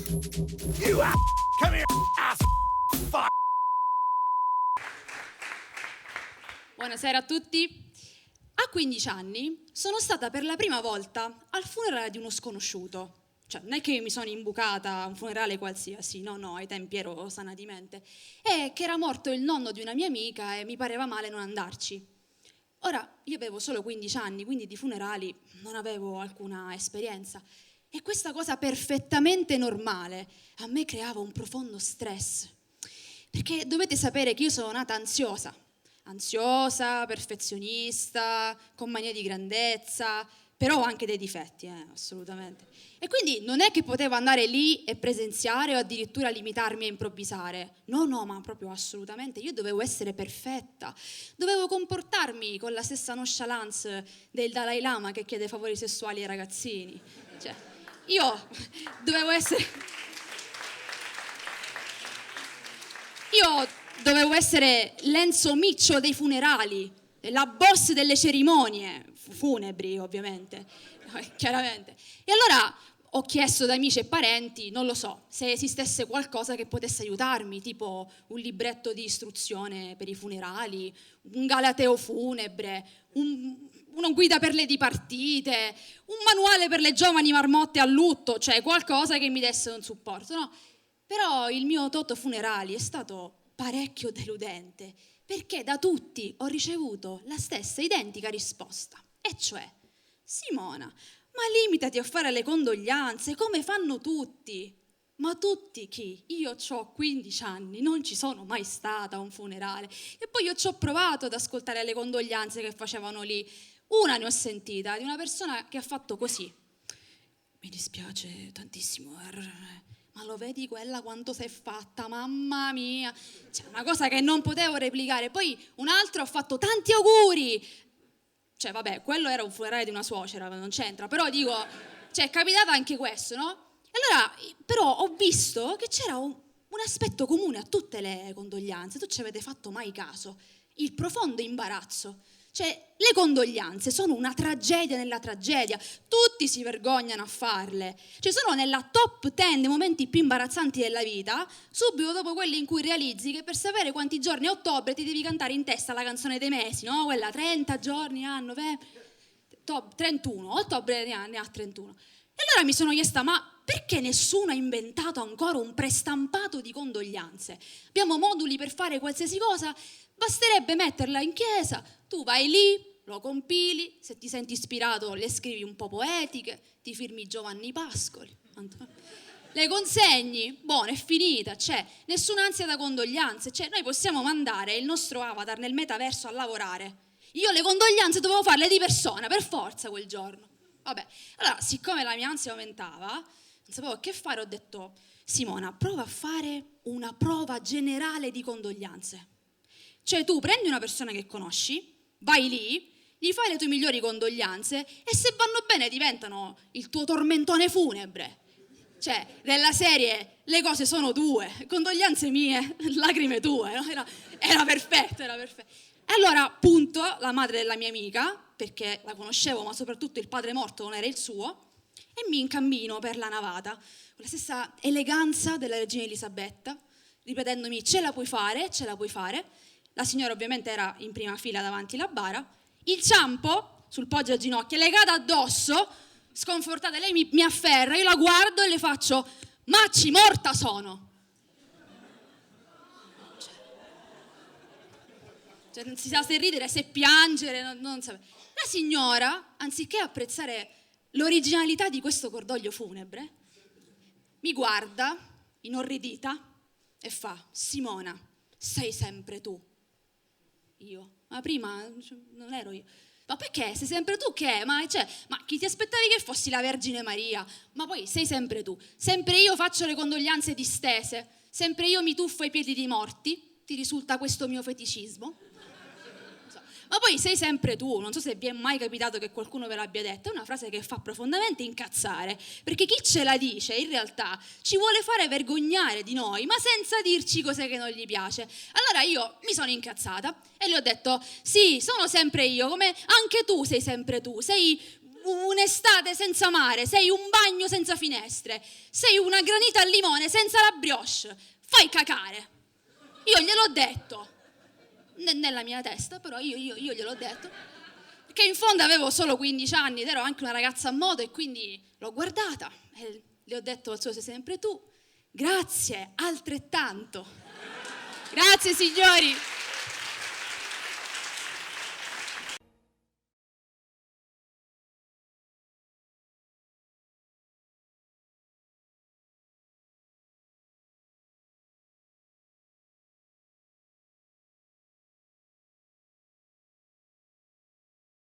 You ass. Come here, ass. Fuck. Buonasera a tutti. A 15 anni sono stata per la prima volta al funerale di uno sconosciuto. Cioè, non è che mi sono imbucata a un funerale qualsiasi, no, ai tempi ero sana di mente. È che era morto il nonno di una mia amica e mi pareva male non andarci. Ora, io avevo solo 15 anni, quindi di funerali non avevo alcuna esperienza. E questa cosa perfettamente normale a me creava un profondo stress. Perché dovete sapere che io sono nata ansiosa, perfezionista, con mania di grandezza, però ho anche dei difetti, assolutamente. E quindi non è che potevo andare lì e presenziare o addirittura limitarmi a improvvisare. No, ma proprio assolutamente. Io dovevo essere perfetta. Dovevo comportarmi con la stessa nonchalance del Dalai Lama che chiede favori sessuali ai ragazzini. Cioè, io dovevo essere Lenzo Miccio dei funerali, la boss delle cerimonie funebri, ovviamente, chiaramente. E allora ho chiesto ad amici e parenti, non lo so, se esistesse qualcosa che potesse aiutarmi, tipo un libretto di istruzione per i funerali, un galateo funebre, una guida per le dipartite, un manuale per le giovani marmotte a lutto, cioè qualcosa che mi desse un supporto, no? Però il mio Toto Funerali è stato parecchio deludente, perché da tutti ho ricevuto la stessa identica risposta, e cioè: Simona, ma limitati a fare le condoglianze come fanno tutti. Ma tutti chi? Io ho 15 anni, non ci sono mai stata a un funerale e poi io ci ho provato ad ascoltare le condoglianze che facevano lì. Una ne ho sentita di una persona che ha fatto così: mi dispiace tantissimo, ma lo vedi quella quanto si è fatta, mamma mia. Cioè, una cosa che non potevo replicare. Poi un altro ha fatto tanti auguri. Cioè, vabbè, quello era un funerale di una suocera, non c'entra. Però dico, cioè, è capitato anche questo, no? E allora, però, ho visto che c'era un aspetto comune a tutte le condoglianze. Tu ci avete fatto mai caso? Il profondo imbarazzo. Cioè, le condoglianze sono una tragedia nella tragedia, tutti si vergognano a farle, cioè sono nella top 10 dei momenti più imbarazzanti della vita, subito dopo quelli in cui realizzi che per sapere quanti giorni è ottobre ti devi cantare in testa la canzone dei mesi, no? Quella 30 giorni a novembre, 31, ottobre ne ha 31. E allora mi sono chiesta, ma perché nessuno ha inventato ancora un prestampato di condoglianze? Abbiamo moduli per fare qualsiasi cosa, basterebbe metterla in chiesa, tu vai lì, lo compili, se ti senti ispirato le scrivi un po' poetiche, ti firmi Giovanni Pascoli, le consegni, buono, è finita, c'è nessuna ansia da condoglianze, cioè noi possiamo mandare il nostro avatar nel metaverso a lavorare. Io le condoglianze dovevo farle di persona, per forza quel giorno. Vabbè, allora siccome la mia ansia aumentava, non sapevo che fare, ho detto: Simona, prova a fare una prova generale di condoglianze. Cioè tu prendi una persona che conosci, vai lì, gli fai le tue migliori condoglianze e se vanno bene diventano il tuo tormentone funebre. Cioè, della serie, le cose sono due, condoglianze mie, lacrime tue, no? Era perfetto, era perfetto. E allora, appunto, la madre della mia amica, perché la conoscevo, ma soprattutto il padre morto non era il suo, e mi incammino per la navata, con la stessa eleganza della regina Elisabetta, ripetendomi: ce la puoi fare, ce la puoi fare. La signora ovviamente era in prima fila davanti alla bara, il ciampo sul poggio a ginocchia, legata addosso, sconfortata, lei mi afferra, io la guardo e le faccio: Macci, morta sono. Cioè non si sa se ridere, se piangere, non sapevo. La signora, anziché apprezzare l'originalità di questo cordoglio funebre, mi guarda, inorridita, e fa: Simona, sei sempre tu. Io, ma prima non ero io. Ma perché? Sei sempre tu che? Ma chi ti aspettavi che fossi la Vergine Maria? Ma poi sei sempre tu. Sempre io faccio le condoglianze distese. Sempre io mi tuffo ai piedi dei morti. Ti risulta questo mio feticismo? Ma poi sei sempre tu, non so se vi è mai capitato che qualcuno ve l'abbia detta, è una frase che fa profondamente incazzare, perché chi ce la dice in realtà ci vuole fare vergognare di noi, ma senza dirci cos'è che non gli piace. Allora io mi sono incazzata e le ho detto: sì, sono sempre io, come anche tu sei sempre tu, sei un'estate senza mare, sei un bagno senza finestre, sei una granita al limone senza la brioche, fai cacare. Io gliel'ho detto, nella mia testa, però io gliel'ho detto, perché in fondo avevo solo 15 anni ed ero anche una ragazza a modo e quindi l'ho guardata e le ho detto, al suo sei sempre tu, grazie, altrettanto. Grazie signori.